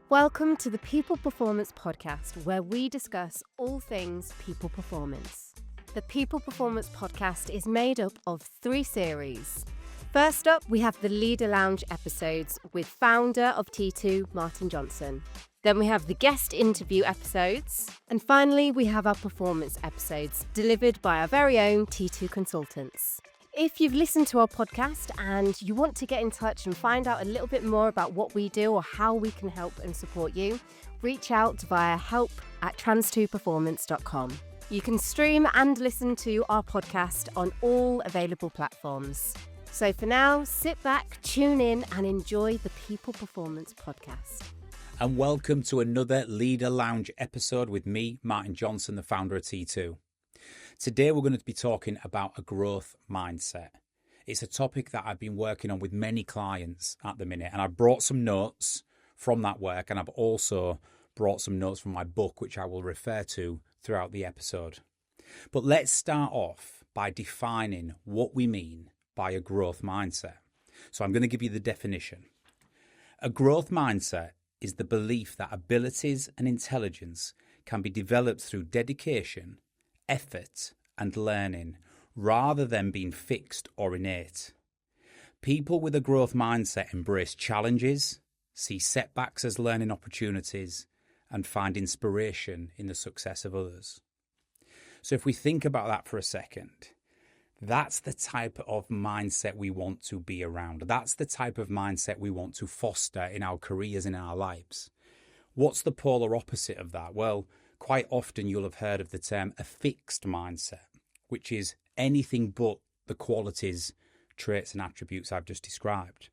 Welcome to the People Performance Podcast, where we discuss all things people performance. The People Performance Podcast is made up of 3 series. First up, we have the Leader Lounge episodes with founder of T2, Martin Johnson. Then we have the guest interview episodes. And finally, we have our performance episodes delivered by our very own T2 consultants. If you've listened to our podcast and you want to get in touch and find out a little bit more about what we do or how we can help and support you, reach out via help@trans2performance.com. You can stream and listen to our podcast on all available platforms. So for now, sit back, tune in and enjoy the People Performance Podcast. And welcome to another Leader Lounge episode with me, Martin Johnson, the founder of T2. Today we're going to be talking about a growth mindset. It's a topic that I've been working on with many clients at the minute, and I've brought some notes from that work, and I've also brought some notes from my book, which I will refer to throughout the episode. But let's start off by defining what we mean by a growth mindset. So I'm going to give you the definition. A growth mindset is the belief that abilities and intelligence can be developed through dedication, effort and learning rather than being fixed or innate. People with a growth mindset embrace challenges, see setbacks as learning opportunities, and find inspiration in the success of others. So if we think about that for a second, that's the type of mindset we want to be around. That's the type of mindset we want to foster in our careers, in our lives. What's the polar opposite of that? Well, quite often you'll have heard of the term a fixed mindset, which is anything but the qualities, traits and attributes I've just described.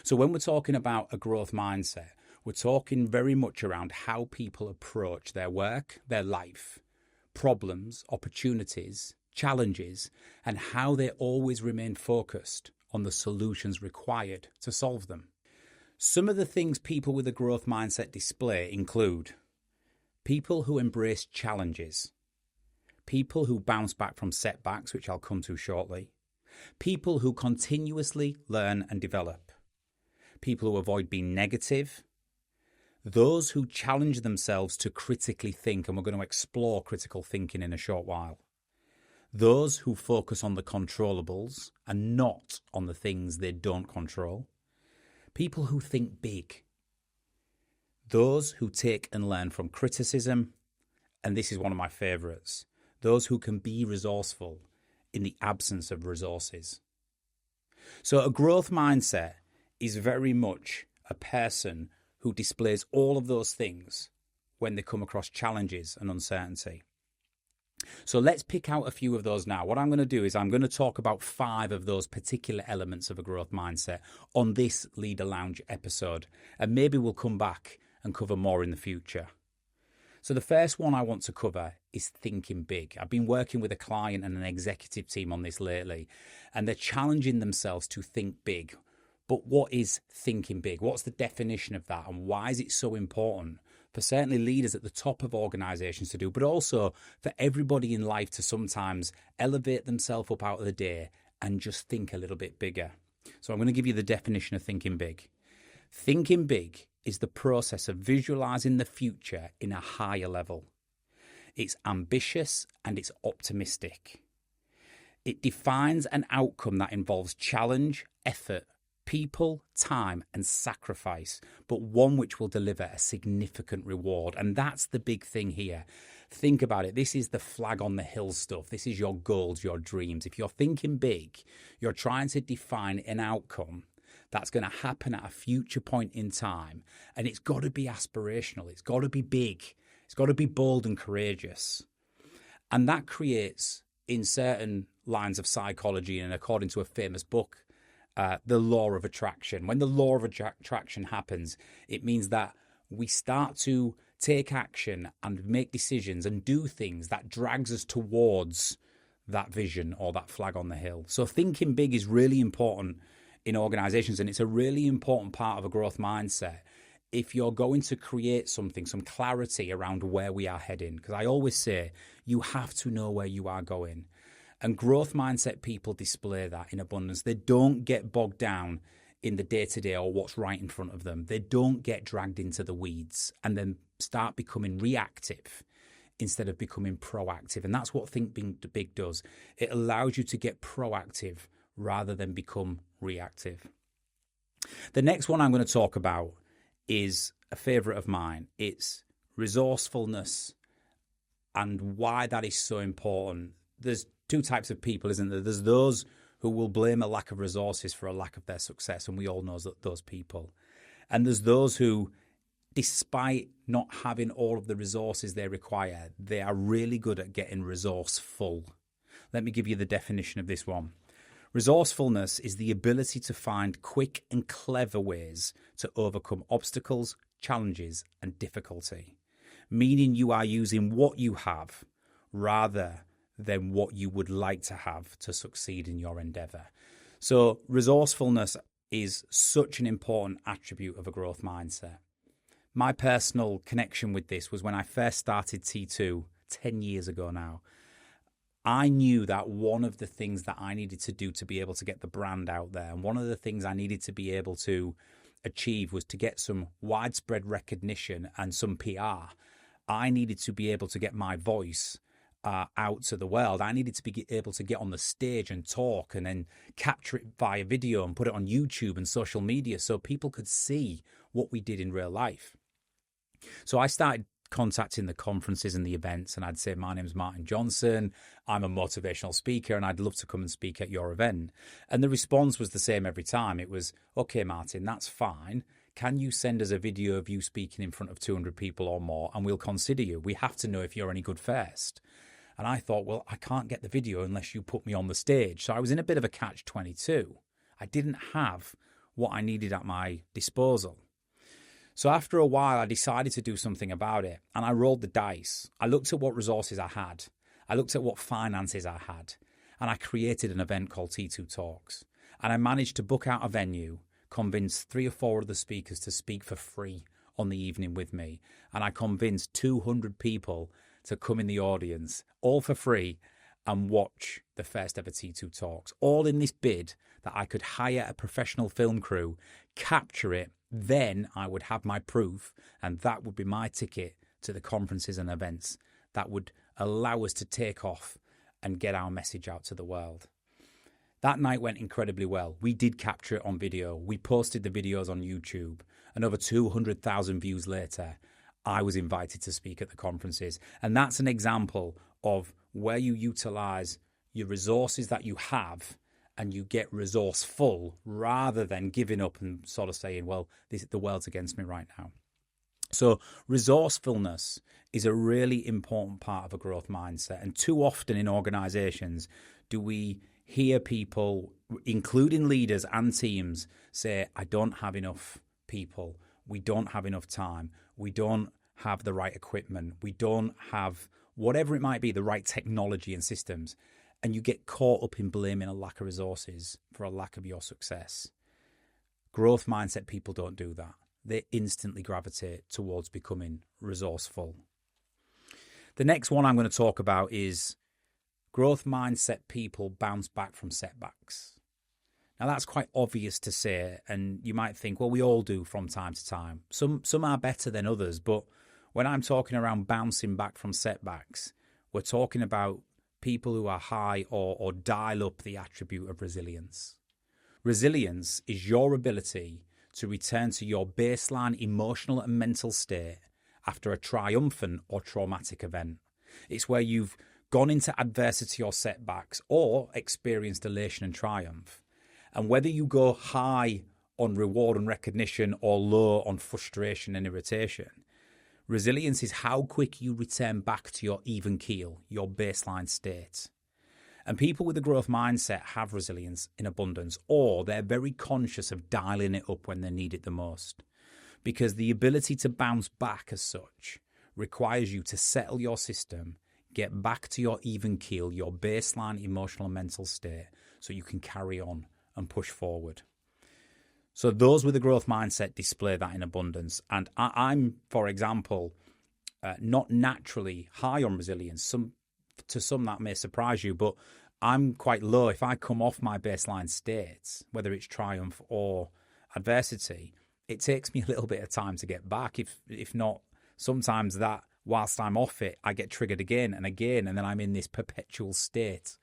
So when we're talking about a growth mindset, we're talking very much around how people approach their work, their life, problems, opportunities, challenges, and how they always remain focused on the solutions required to solve them. Some of the things people with a growth mindset display include people who embrace challenges, people who bounce back from setbacks, which I'll come to shortly, people who continuously learn and develop, people who avoid being negative, those who challenge themselves to critically think, and we're going to explore critical thinking in a short while, those who focus on the controllables and not on the things they don't control, people who think big, those who take and learn from criticism, and this is one of my favourites, those who can be resourceful in the absence of resources. So a growth mindset is very much a person who displays all of those things when they come across challenges and uncertainty. So let's pick out a few of those now. What I'm going to do is I'm going to talk about 5 of those particular elements of a growth mindset on this Leader Lounge episode, and maybe we'll come back and cover more in the future. So the first one I want to cover is thinking big. I've been working with a client and an executive team on this lately, and they're challenging themselves to think big. But what is thinking big? What's the definition of that, and why is it so important for certainly leaders at the top of organisations to do, but also for everybody in life to sometimes elevate themselves up out of the day and just think a little bit bigger? So I'm going to give you the definition of thinking big. Thinking big is the process of visualising the future in a higher level. It's ambitious and it's optimistic. It defines an outcome that involves challenge, effort, people, time and sacrifice, but one which will deliver a significant reward. And that's the big thing here. Think about it. This is the flag on the hill stuff. This is your goals, your dreams. If you're thinking big, you're trying to define an outcome that's going to happen at a future point in time. And it's got to be aspirational. It's got to be big. It's got to be bold and courageous. And that creates, in certain lines of psychology and according to a famous book, the law of attraction. When the law of attraction happens, it means that we start to take action and make decisions and do things that drags us towards that vision or that flag on the hill. So thinking big is really important in organizations, and it's a really important part of a growth mindset if you're going to create something, some clarity around where we are heading. Because I always say you have to know where you are going. And growth mindset people display that in abundance. They don't get bogged down in the day-to-day or what's right in front of them. They don't get dragged into the weeds and then start becoming reactive instead of becoming proactive. And that's what Think Big does. It allows you to get proactive rather than become reactive. The next one I'm going to talk about is a favourite of mine. It's resourcefulness and why that is so important. There's two types of people, isn't there? There's those who will blame a lack of resources for a lack of their success, and we all know those people. And there's those who, despite not having all of the resources they require, they are really good at getting resourceful. Let me give you the definition of this one. Resourcefulness is the ability to find quick and clever ways to overcome obstacles, challenges, and difficulty, meaning you are using what you have rather than what you would like to have to succeed in your endeavour. So resourcefulness is such an important attribute of a growth mindset. My personal connection with this was when I first started T2 10 years ago now. I knew that one of the things that I needed to do to be able to get the brand out there, and one of the things I needed to be able to achieve, was to get some widespread recognition and some PR. I needed to be able to get my voice out to the world. I needed to be able to get on the stage and talk and then capture it via video and put it on YouTube and social media so people could see what we did in real life. So I started contacting the conferences and the events, and I'd say, my name's Martin Johnson, I'm a motivational speaker and I'd love to come and speak at your event. And the response was the same every time. It was, okay, Martin, that's fine. Can you send us a video of you speaking in front of 200 people or more, and we'll consider you. We have to know if you're any good first. And I thought, well, I can't get the video unless you put me on the stage. So I was in a bit of a catch-22. I didn't have what I needed at my disposal. So after a while, I decided to do something about it, and I rolled the dice. I looked at what resources I had. I looked at what finances I had, and I created an event called T2 Talks. And I managed to book out a venue, convince 3 or 4 of the speakers to speak for free on the evening with me, and I convinced 200 people to come in the audience, all for free, and watch the first ever T2 Talks, all in this bid that I could hire a professional film crew, capture it, then I would have my proof, and that would be my ticket to the conferences and events that would allow us to take off and get our message out to the world. That night went incredibly well. We did capture it on video. We posted the videos on YouTube, and over 200,000 views later, I was invited to speak at the conferences. And that's an example of where you utilize your resources that you have and you get resourceful rather than giving up and sort of saying, well, the world's against me right now. So resourcefulness is a really important part of a growth mindset. And too often in organizations do we hear people, including leaders and teams, say, I don't have enough people. We don't have enough time. We don't have the right equipment. We don't have whatever it might be, the right technology and systems. And you get caught up in blaming a lack of resources for a lack of your success. Growth mindset people don't do that. They instantly gravitate towards becoming resourceful. The next one I'm going to talk about is growth mindset people bounce back from setbacks. Now, that's quite obvious to say, and you might think, well, we all do from time to time. Some are better than others, but when I'm talking around bouncing back from setbacks, we're talking about people who are high or dial up the attribute of resilience. Resilience is your ability to return to your baseline emotional and mental state after a triumphant or traumatic event. It's where you've gone into adversity or setbacks or experienced elation and triumph. And whether you go high on reward and recognition or low on frustration and irritation, resilience is how quick you return back to your even keel, your baseline state. And people with a growth mindset have resilience in abundance, or they're very conscious of dialing it up when they need it the most. Because the ability to bounce back as such requires you to settle your system, get back to your even keel, your baseline emotional and mental state, so you can carry on and push forward. So those with a growth mindset display that in abundance. And I'm, for example, not naturally high on resilience. To some that may surprise you, but I'm quite low. If I come off my baseline states, whether it's triumph or adversity, it takes me a little bit of time to get back. If not, sometimes that whilst I'm off it, I get triggered again, and then I'm in this perpetual state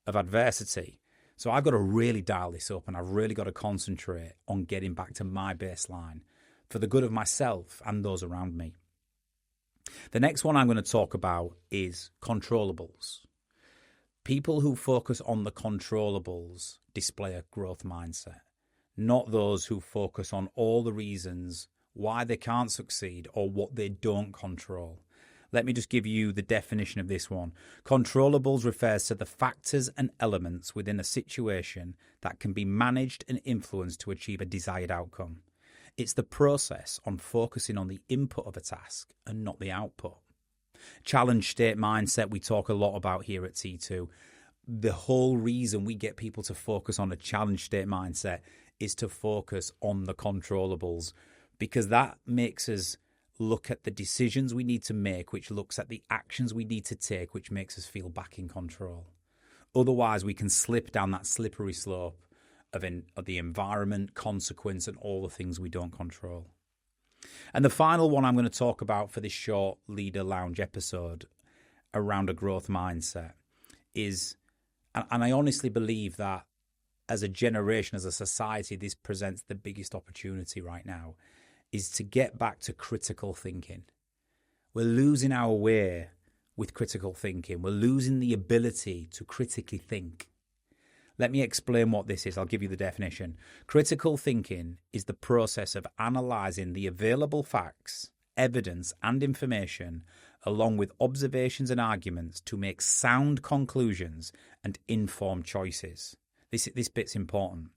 of adversity. So I've got to really dial this up, and I've really got to concentrate on getting back to my baseline for the good of myself and those around me. The next one I'm going to talk about is controllables. People who focus on the controllables display a growth mindset, not those who focus on all the reasons why they can't succeed or what they don't control. Let me just give you the definition of this one. Controllables refers to the factors and elements within a situation that can be managed and influenced to achieve a desired outcome. It's the process on focusing on the input of a task and not the output. Challenge state mindset we talk a lot about here at T2. The whole reason we get people to focus on a challenge state mindset is to focus on the controllables, because that makes us look at the decisions we need to make, which looks at the actions we need to take, which makes us feel back in control. Otherwise, we can slip down that slippery slope of the environment, consequence, and all the things we don't control. And the final one I'm going to talk about for this short Leader Lounge episode around a growth mindset is, and I honestly believe that as a generation, as a society, this presents the biggest opportunity right now, is to get back to critical thinking. We're losing our way with critical thinking. We're losing the ability to critically think. Let me explain what this is. I'll give you the definition. Critical thinking is the process of analysing the available facts, evidence, and information, along with observations and arguments, to make sound conclusions and informed choices. This bit's important.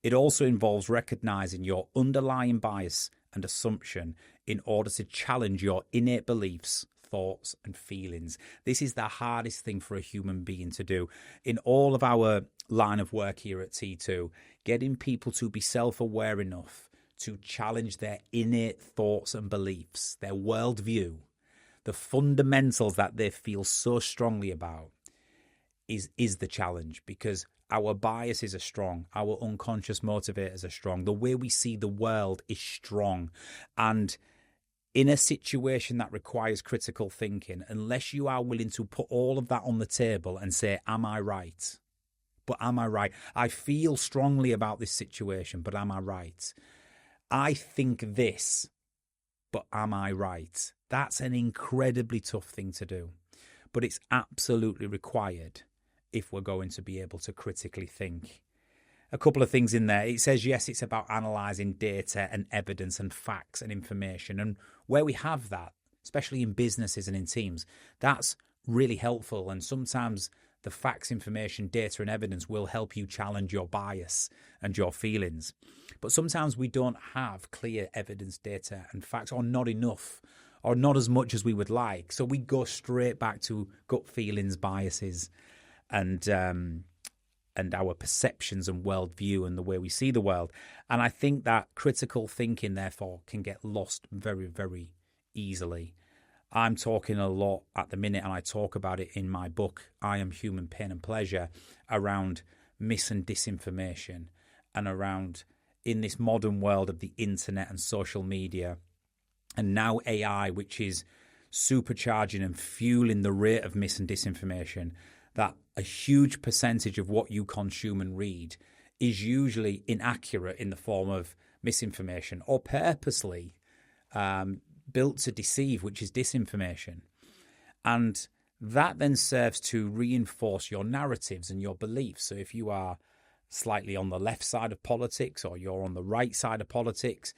It also involves recognising your underlying bias and assumption in order to challenge your innate beliefs, thoughts, and feelings. This is the hardest thing for a human being to do. In all of our line of work here at T2, getting people to be self-aware enough to challenge their innate thoughts and beliefs, their worldview, the fundamentals that they feel so strongly about is the challenge, because our biases are strong, our unconscious motivators are strong, the way we see the world is strong. And in a situation that requires critical thinking, unless you are willing to put all of that on the table and say, am I right? But am I right? I feel strongly about this situation, but am I right? I think this, but am I right? That's an incredibly tough thing to do, but it's absolutely required if we're going to be able to critically think. A couple of things in there. It says, yes, it's about analysing data and evidence and facts and information. And where we have that, especially in businesses and in teams, that's really helpful. And sometimes the facts, information, data and evidence will help you challenge your bias and your feelings. But sometimes we don't have clear evidence, data and facts, or not enough, or not as much as we would like. So we go straight back to gut feelings, biases, and our perceptions and worldview and the way we see the world. And I think that critical thinking, therefore, can get lost very, very easily. I'm talking a lot at the minute, and I talk about it in my book, I Am Human, Pain and Pleasure, around mis and disinformation, and around, in this modern world of the internet and social media, and now AI, which is supercharging and fueling the rate of mis and disinformation, that a huge percentage of what you consume and read is usually inaccurate in the form of misinformation or purposely built to deceive, which is disinformation. And that then serves to reinforce your narratives and your beliefs. So if you are slightly on the left side of politics, or you're on the right side of politics,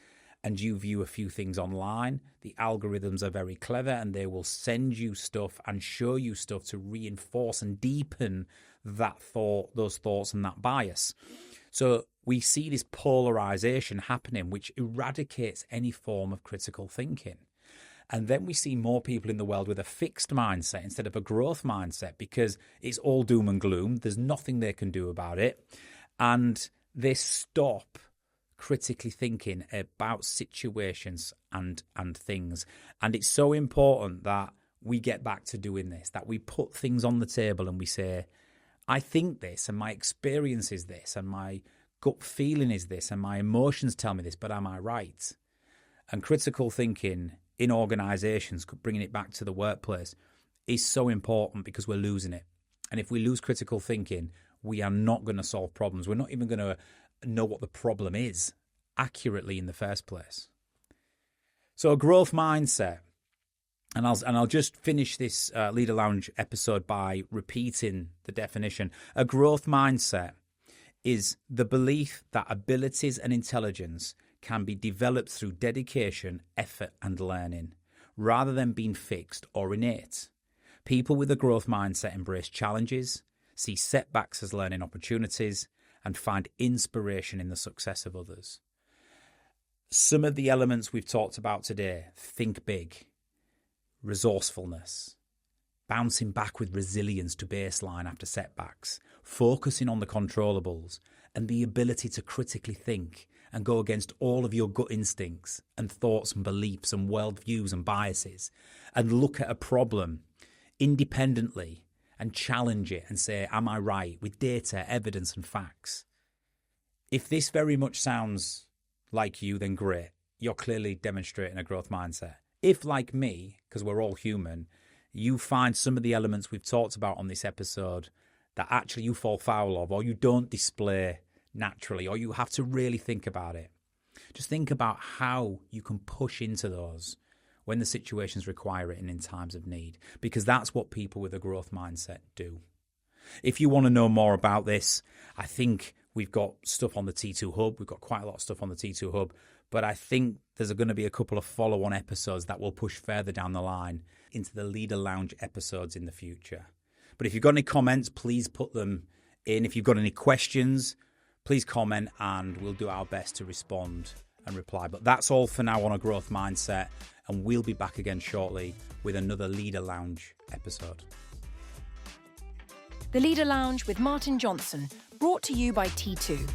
and you view a few things online, the algorithms are very clever, and they will send you stuff and show you stuff to reinforce and deepen that thought, those thoughts and that bias. So we see this polarization happening, which eradicates any form of critical thinking. And then we see more people in the world with a fixed mindset instead of a growth mindset, because it's all doom and gloom. There's nothing they can do about it. And they stop critically thinking about situations and things. And it's so important that we get back to doing this, that we put things on the table and we say, I think this, and my experience is this, and my gut feeling is this and my emotions tell me this, but am I right? And critical thinking in organisations, bringing it back to the workplace, is so important because we're losing it. And if we lose critical thinking, we are not going to solve problems. We're not even going to know what the problem is accurately in the first place. So a growth mindset, and I'll just finish this Leader Lounge episode by repeating the definition. A growth mindset is the belief that abilities and intelligence can be developed through dedication, effort, and learning, rather than being fixed or innate. People with a growth mindset embrace challenges, see setbacks as learning opportunities, and find inspiration in the success of others. Some of the elements we've talked about today: think big, resourcefulness, bouncing back with resilience to baseline after setbacks, focusing on the controllables, and the ability to critically think and go against all of your gut instincts and thoughts and beliefs and worldviews and biases, and look at a problem independently and challenge it and say, am I right, with data, evidence and facts. If this very much sounds like you, then great. You're clearly demonstrating a growth mindset. If, like me, because we're all human, you find some of the elements we've talked about on this episode that actually you fall foul of, or you don't display naturally, or you have to really think about it, just think about how you can push into those when the situations require it and in times of need, because that's what people with a growth mindset do. If you want to know more about this, I think we've got stuff on the T2 Hub. We've got quite a lot of stuff on the T2 Hub, but I think there's going to be a couple of follow-on episodes that will push further down the line into the Leader Lounge episodes in the future. But if you've got any comments, please put them in. If you've got any questions, please comment and we'll do our best to respond and reply. But that's all for now on a growth mindset, and we'll be back again shortly with another Leader Lounge episode. The Leader Lounge with Martin Johnson, brought to you by T2.